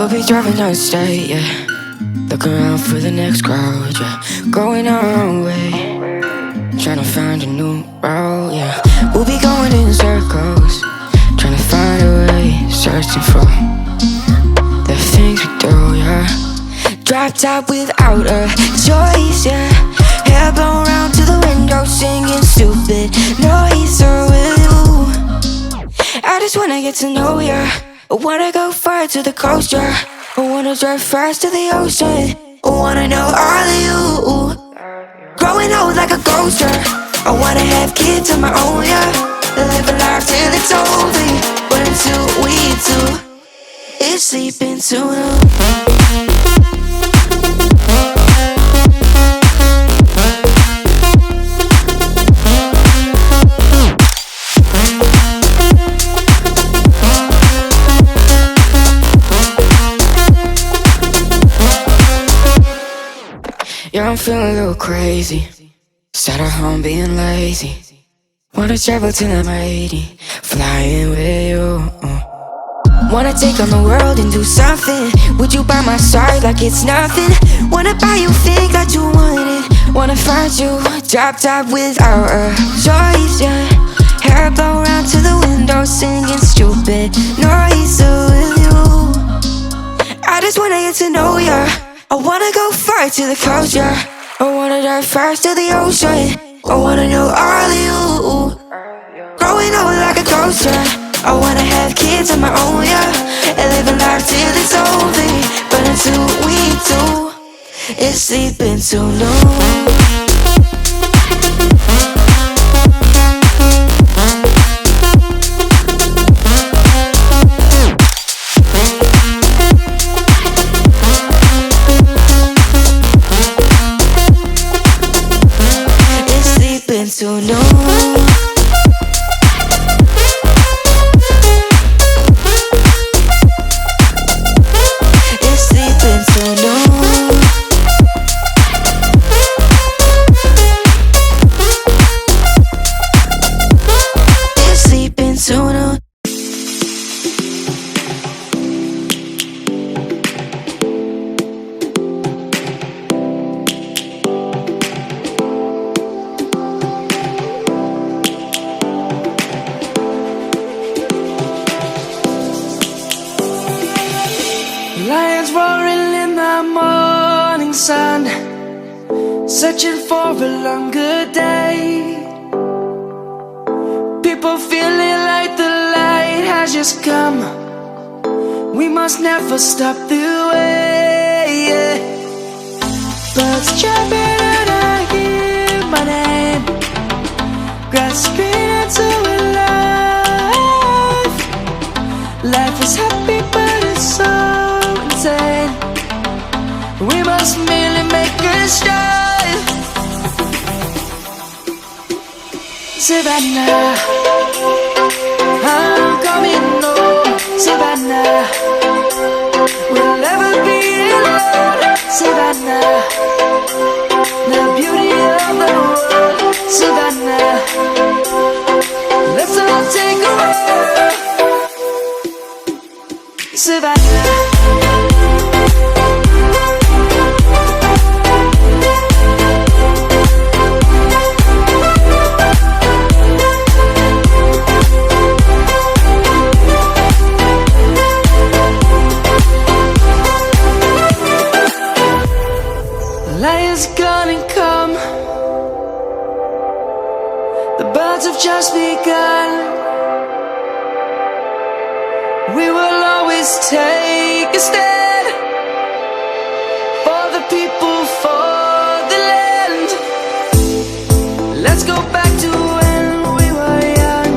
We'll be driving down the state, yeah. Looking around for the next crowd, yeah. Going our own way, trying to find a new route, yeah. We'll be going in circles, trying to find a way, searching for the things we do, yeah. Drop top without a choice, yeah. Hair blown round to the window, singing stupid noise. Or will you? I just wanna get to know ya. I wanna go far to the coast, yeah. I wanna drive fast to the ocean. I wanna know all of you. Growing old like a ghost, yeah. I wanna have kids of my own, yeah. Live a life till it's over. But until we do, it's sleeping sooner. Yeah, I'm feeling a little crazy. Sat at home being lazy. Wanna travel till I'm 80, flying with you. Wanna take on the world and do something. Would you by my side like it's nothing? Wanna buy you things that you wanted. Wanna find you drop top without a choice, yeah. Hair blow round to the window, singing stupid noise. So will you? I just wanna get to know ya. I wanna go far to the coast, yeah. I wanna dive fast to the ocean. I wanna know all of you. Growing old like a ghost, yeah. I wanna have kids of my own, yeah. And live a life till it's over. But until we do, it's sleeping too long. To know it's sleeping to know. It's sleeping to know. Lions roaring in the morning sun, searching for a longer day. People feeling like the light has just come. We must never stop the way, yeah. Birds chirping and I hear my name, grasping into a life. Life is happy but it's so insane. We must merely make a start. Savannah, I'm coming home. Savannah, we'll never be alone. Savannah, the beauty of the world. Savannah, let's all take a walk. Savannah. Lion's gonna come. The birds have just begun. We will always take a stand for the people, for the land. Let's go back to when we were young.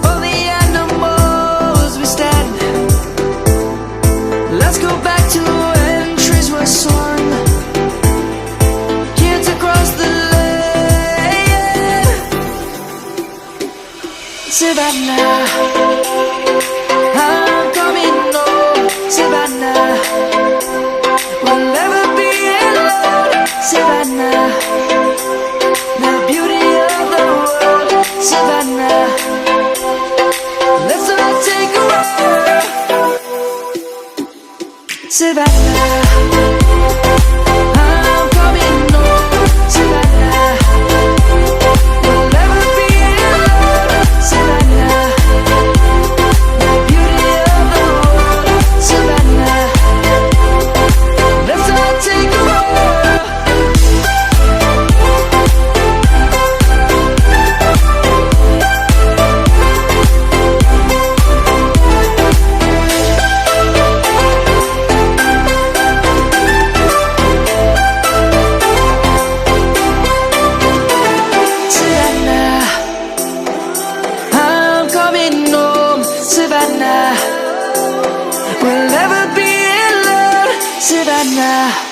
For the animals we stand. Let's go back to when trees were swung. Kids across the land. Savannah, I'm coming home. Savannah, we'll never be alone. Savannah, Savannah. I'm coming home, Savannah. We'll never be alone, Savannah. The beauty of the world, Savannah. Let's all take a walk. Savannah, I'm coming home, Savannah. We'll never be alone, Savannah.